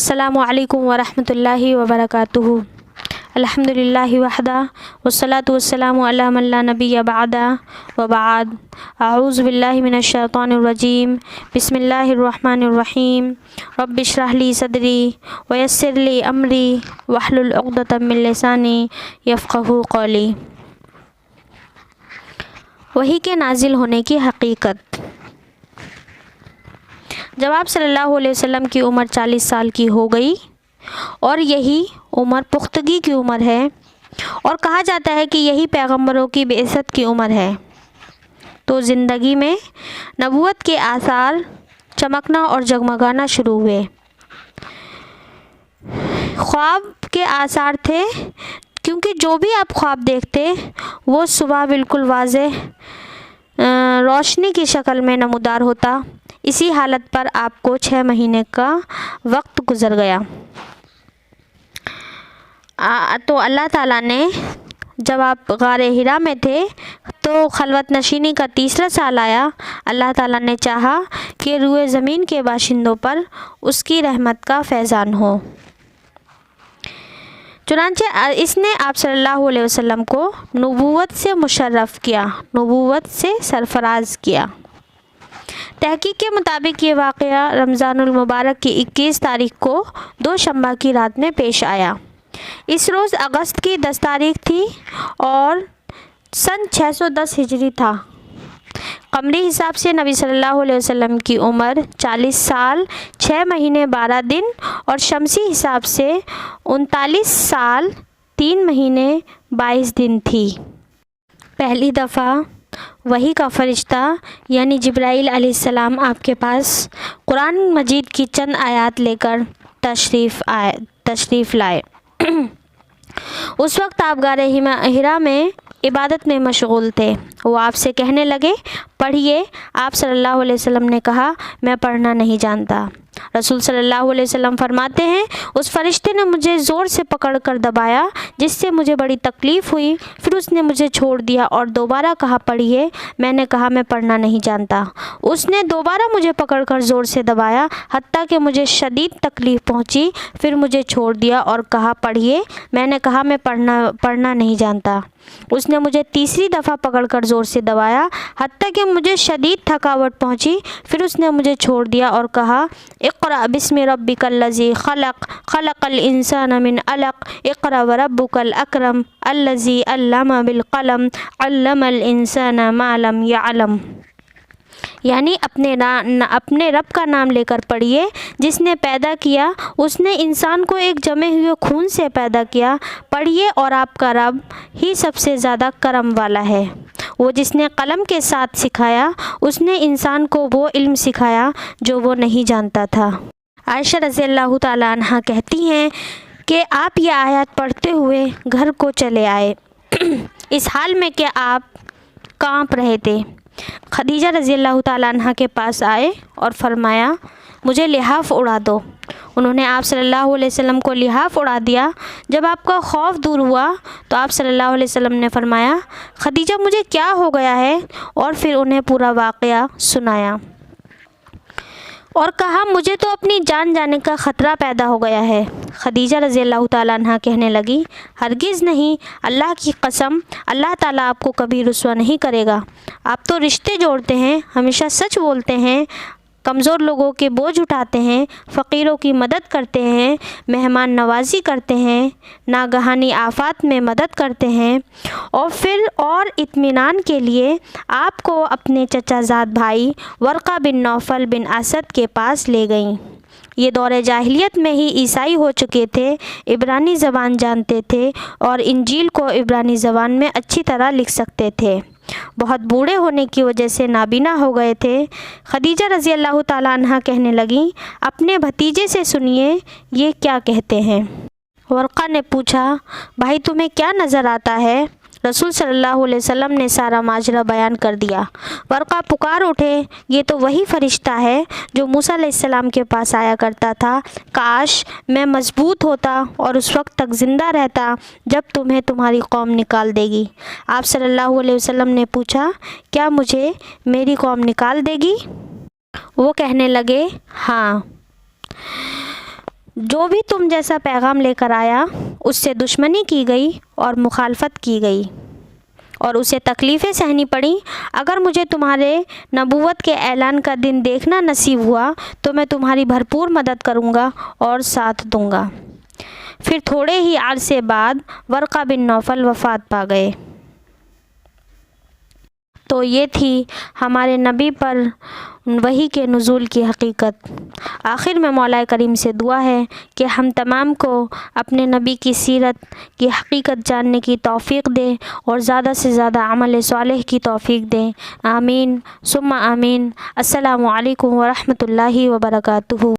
السلام علیکم ورحمۃ اللہ وبرکاتہ۔ الحمدللہ وحدہ والصلاۃ والسلام علی من لا نبی بعدہ وبعد۔ اعوذ باللہ من الشیطان الرجیم، بسم اللہ الرحمن الرحیم۔ رب اشرح لی صدری ویسر لی امری واحلل عقدۃ من لسانی یفقہوا قولی۔ وحی کے نازل ہونے کی حقیقت۔ جب آپ صلی اللہ علیہ وسلم کی عمر 40 سال کی ہو گئی اور یہی عمر پختگی کی عمر ہے، اور کہا جاتا ہے کہ یہی پیغمبروں کی بعثت کی عمر ہے، تو زندگی میں نبوت کے آثار چمکنا اور جگمگانا شروع ہوئے۔ خواب کے آثار تھے، کیونکہ جو بھی آپ خواب دیکھتے وہ صبح بالکل واضح روشنی کی شکل میں نمودار ہوتا۔ اسی حالت پر آپ کو 6 مہینے کا وقت گزر گیا۔ تو اللہ تعالیٰ نے، جب آپ غار حرا میں تھے تو خلوت نشینی کا تیسرا سال آیا، اللہ تعالیٰ نے چاہا کہ روئے زمین کے باشندوں پر اس کی رحمت کا فیضان ہو، چنانچہ اس نے آپ صلی اللہ علیہ وسلم کو نبوت سے مشرف کیا، نبوت سے سرفراز کیا۔ تحقیق کے مطابق یہ واقعہ رمضان المبارک کی 21 تاریخ کو دوشنبہ کی رات میں پیش آیا۔ اس روز اگست کی 10 تاریخ تھی اور سن 610 ہجری تھا۔ قمری حساب سے نبی صلی اللہ علیہ وسلم کی عمر 40 سال 6 مہینے 12 دن اور شمسی حساب سے 39 سال 3 مہینے 22 دن تھی۔ پہلی دفعہ وحی کا فرشتہ یعنی جبرائیل علیہ السلام آپ کے پاس قرآن مجید کی چند آیات لے کر تشریف لائے۔ اس وقت آپ غار حرا میں عبادت میں مشغول تھے۔ وہ آپ سے کہنے لگے، پڑھیے۔ آپ صلی اللہ علیہ وسلم نے کہا، میں پڑھنا نہیں جانتا۔ رسول صلی اللہ علیہ وسلم فرماتے ہیں، اس فرشتے نے مجھے زور سے پکڑ کر دبایا جس سے مجھے بڑی تکلیف ہوئی، پھر اس نے مجھے چھوڑ دیا اور دوبارہ کہا، پڑھیے۔ میں نے کہا، میں پڑھنا نہیں جانتا۔ اس نے دوبارہ مجھے پکڑ کر زور سے دبایا حتیٰ کہ مجھے شدید تکلیف پہنچی، پھر مجھے چھوڑ دیا اور کہا، پڑھیے۔ میں نے کہا، میں پڑھنا نہیں جانتا۔ اس نے مجھے تیسری دفعہ پکڑ کر زور سے دبایا حتیٰ کہ مجھے شدید تھکاوٹ پہنچی، پھر اس نے مجھے چھوڑ دیا اور کہا، اقرأ بسم ربک الذی خلق خلق الانسان من علق اقرأ وربک الاکرم الذی علم بالقلم علم الانسان ما لم یعلم۔ یعنی اپنے رب کا نام لے کر پڑھیے، جس نے پیدا کیا، اس نے انسان کو ایک جمے ہوئے خون سے پیدا کیا۔ پڑھیے، اور آپ کا رب ہی سب سے زیادہ کرم والا ہے، وہ جس نے قلم کے ساتھ سکھایا، اس نے انسان کو وہ علم سکھایا جو وہ نہیں جانتا تھا۔ عائشہ رضی اللہ تعالیٰ عنہ کہتی ہیں کہ آپ یہ آیات پڑھتے ہوئے گھر کو چلے آئے، اس حال میں کہ آپ کانپ رہے تھے۔ خدیجہ رضی اللہ تعالیٰ عنہ کے پاس آئے اور فرمایا، مجھے لحاف اڑا دو۔ انہوں نے آپ صلی اللہ علیہ وسلم کو لحاف اڑا دیا۔ جب آپ کا خوف دور ہوا تو آپ صلی اللہ علیہ وسلم نے فرمایا، خدیجہ مجھے کیا ہو گیا ہے، اور پھر انہیں پورا واقعہ سنایا اور کہا، مجھے تو اپنی جان جانے کا خطرہ پیدا ہو گیا ہے۔ خدیجہ رضی اللہ تعالیٰ عنہ کہنے لگی، ہرگز نہیں، اللہ کی قسم، اللہ تعالیٰ آپ کو کبھی رسوا نہیں کرے گا۔ آپ تو رشتے جوڑتے ہیں، ہمیشہ سچ بولتے ہیں، کمزور لوگوں کے بوجھ اٹھاتے ہیں، فقیروں کی مدد کرتے ہیں، مہمان نوازی کرتے ہیں، ناگہانی آفات میں مدد کرتے ہیں، اور پھر اور اطمینان کے لیے آپ کو اپنے چچا زاد بھائی ورقہ بن نوفل بن اسد کے پاس لے گئیں۔ یہ دور جاہلیت میں ہی عیسائی ہو چکے تھے، عبرانی زبان جانتے تھے اور انجیل کو عبرانی زبان میں اچھی طرح لکھ سکتے تھے، بہت بوڑھے ہونے کی وجہ سے نابینا ہو گئے تھے۔ خدیجہ رضی اللہ تعالیٰ عنہ کہنے لگیں، اپنے بھتیجے سے سنیے یہ کیا کہتے ہیں۔ ورقہ نے پوچھا، بھائی تمہیں کیا نظر آتا ہے؟ رسول صلی اللہ علیہ وسلم نے سارا ماجرا بیان کر دیا۔ ورقہ پکار اٹھے، یہ تو وہی فرشتہ ہے جو موسیٰ علیہ السلام کے پاس آیا کرتا تھا۔ کاش میں مضبوط ہوتا اور اس وقت تک زندہ رہتا جب تمہیں تمہاری قوم نکال دے گی۔ آپ صلی اللہ علیہ وسلم نے پوچھا، کیا مجھے میری قوم نکال دے گی؟ وہ کہنے لگے، ہاں۔ جو بھی تم جیسا پیغام لے کر آیا اس سے دشمنی کی گئی اور مخالفت کی گئی اور اسے تکلیفیں سہنی پڑیں۔ اگر مجھے تمہارے نبوت کے اعلان کا دن دیکھنا نصیب ہوا تو میں تمہاری بھرپور مدد کروں گا اور ساتھ دوں گا۔ پھر تھوڑے ہی عرصے بعد ورقہ بن نوفل وفات پا گئے۔ تو یہ تھی ہمارے نبی پر وحی کے نزول کی حقیقت۔ آخر میں مولا کریم سے دعا ہے کہ ہم تمام کو اپنے نبی کی سیرت کی حقیقت جاننے کی توفیق دے اور زیادہ سے زیادہ عمل صالح کی توفیق دے۔ آمین ثم آمین۔ السلام علیکم ورحمۃ اللہ وبرکاتہ۔